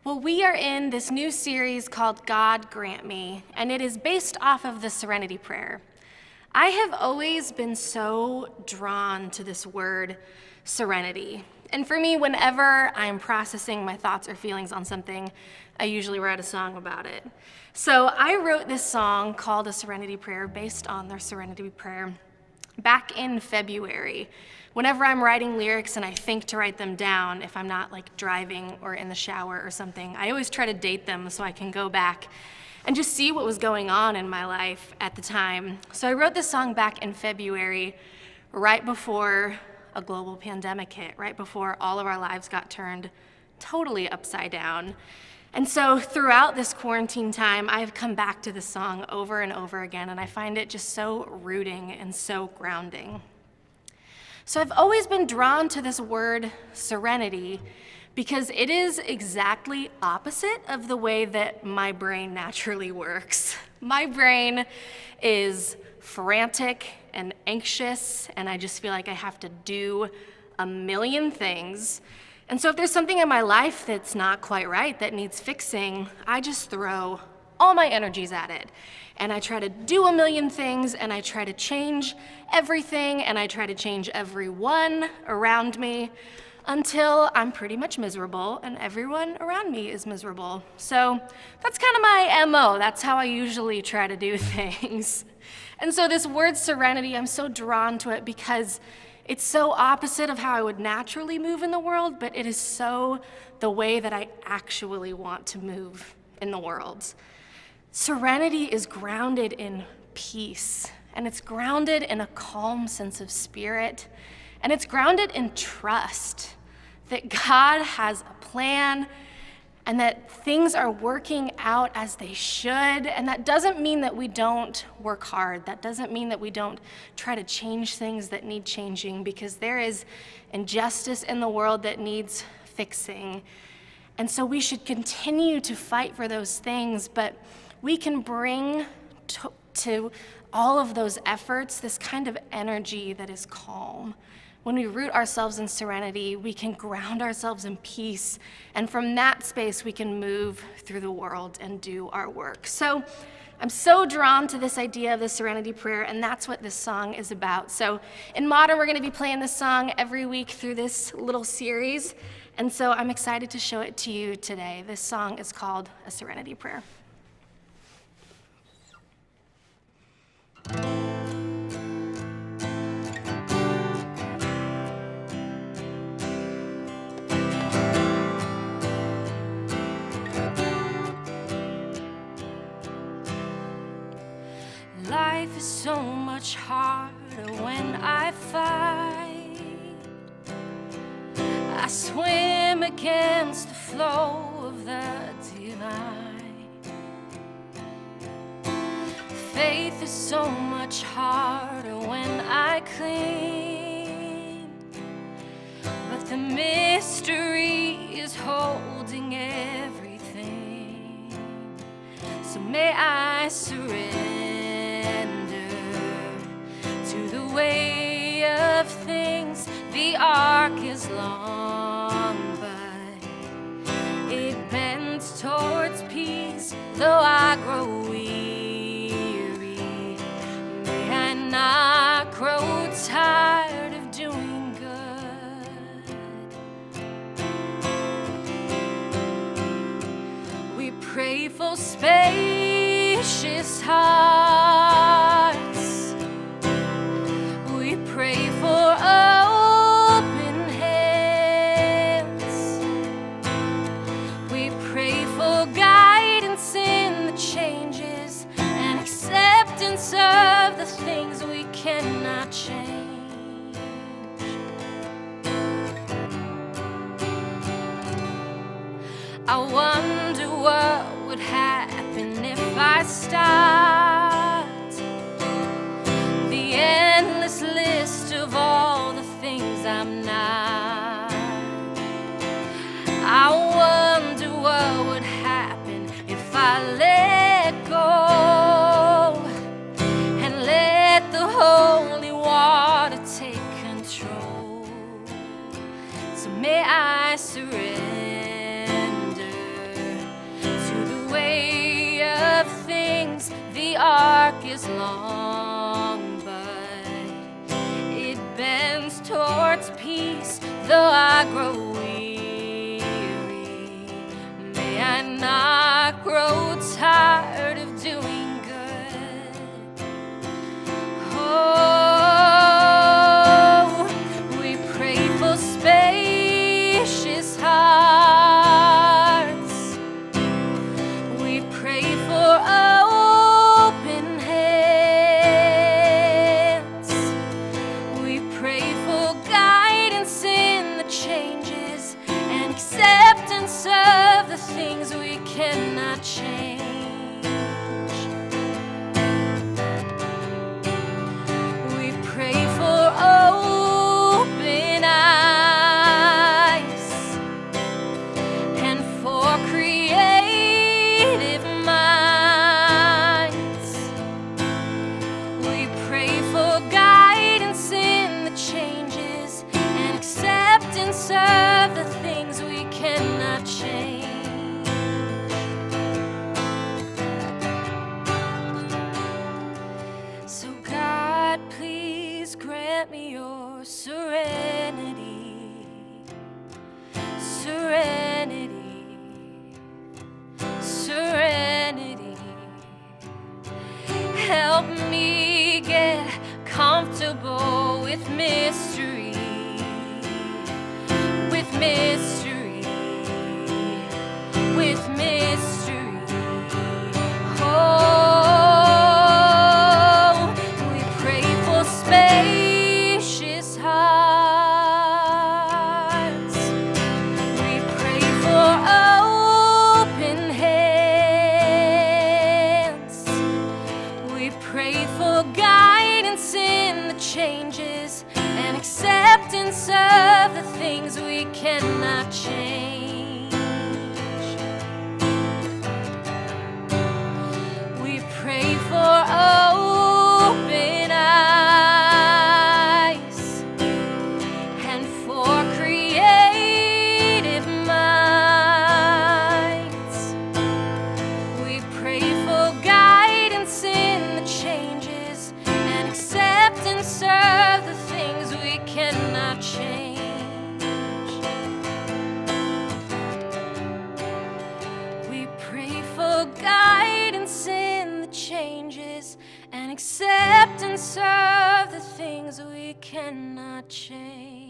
Well, we are in this new series called God Grant Me, and it is based off of the Serenity Prayer. I have always been so drawn to this word, serenity. And for me, whenever I'm processing my thoughts or feelings on something, I usually write a song about it. So I wrote this song called A Serenity Prayer based on their Serenity Prayer back in February. Whenever I'm writing lyrics and I think to write them down, if I'm not like driving or in the shower or something, I always try to date them so I can go back and just see what was going on in my life at the time. So I wrote this song back in February, right before a global pandemic hit, right before all of our lives got turned totally upside down. And so throughout this quarantine time, I've come back to this song over and over again, and I find it just so rooting and so grounding. So I've always been drawn to this word serenity because it is exactly opposite of the way that my brain naturally works. My brain is frantic and anxious, and I just feel like I have to do a million things. And so if there's something in my life that's not quite right, that needs fixing, I just throw all my energies at it. And I try to do a million things, and I try to change everything, and I try to change everyone around me until I'm pretty much miserable and everyone around me is miserable. So that's kind of my MO. That's how I usually try to do things. And so this word serenity, I'm so drawn to it because it's so opposite of how I would naturally move in the world, but it is so the way that I actually want to move in the world. Serenity is grounded in peace, and it's grounded in a calm sense of spirit, and it's grounded in trust that God has a plan and that things are working out as they should. And that doesn't mean that we don't work hard. That doesn't mean that we don't try to change things that need changing, because there is injustice in the world that needs fixing. And so we should continue to fight for those things, but we can bring to all of those efforts this kind of energy that is calm. When we root ourselves in serenity, we can ground ourselves in peace, and from that space, we can move through the world and do our work. So I'm so drawn to this idea of the Serenity Prayer, and that's what this song is about. So in Modern, we're going to be playing this song every week through this little series, and so I'm excited to show it to you today. This song is called A Serenity Prayer. Life is so much harder when I fight. I swim against the flow of the divine. Faith is so much harder when I cling, but the mystery is holding everything. So may I surrender to the way of things. The arc is long, but it bends towards peace. Though I grow weary, may I not grow tired of doing good. We pray for spacious hearts. We pray for open hands. We pray for guidance in the changes and acceptance of the things we cannot change. I wonder what would happen if I stopped the endless list of all the things I'm not. I wonder what would happen if I let go and let the holy water take control. So may I surrender is long, but it bends towards peace, though I grow weary. May I not grow tired of doing good. Oh, we pray for spacious hearts. We pray for open hands. We pray for guidance in the changes and acceptance of the things we cannot change. We pray for open eyes and for creative minds. We pray for guidance in the changes and acceptance of the things we cannot change. So God, please grant me your serenity, serenity, serenity. Help me get comfortable with mystery, with mystery, with mystery. Oh, we pray for spacious hearts. We pray for open hands. We pray for guidance in the changes and acceptance of the things we cannot change. We pray for open eyes and for creative minds. We pray for guidance in the changes and acceptance of the things we cannot change. We pray for guidance in the changes and acceptance of the things we cannot change.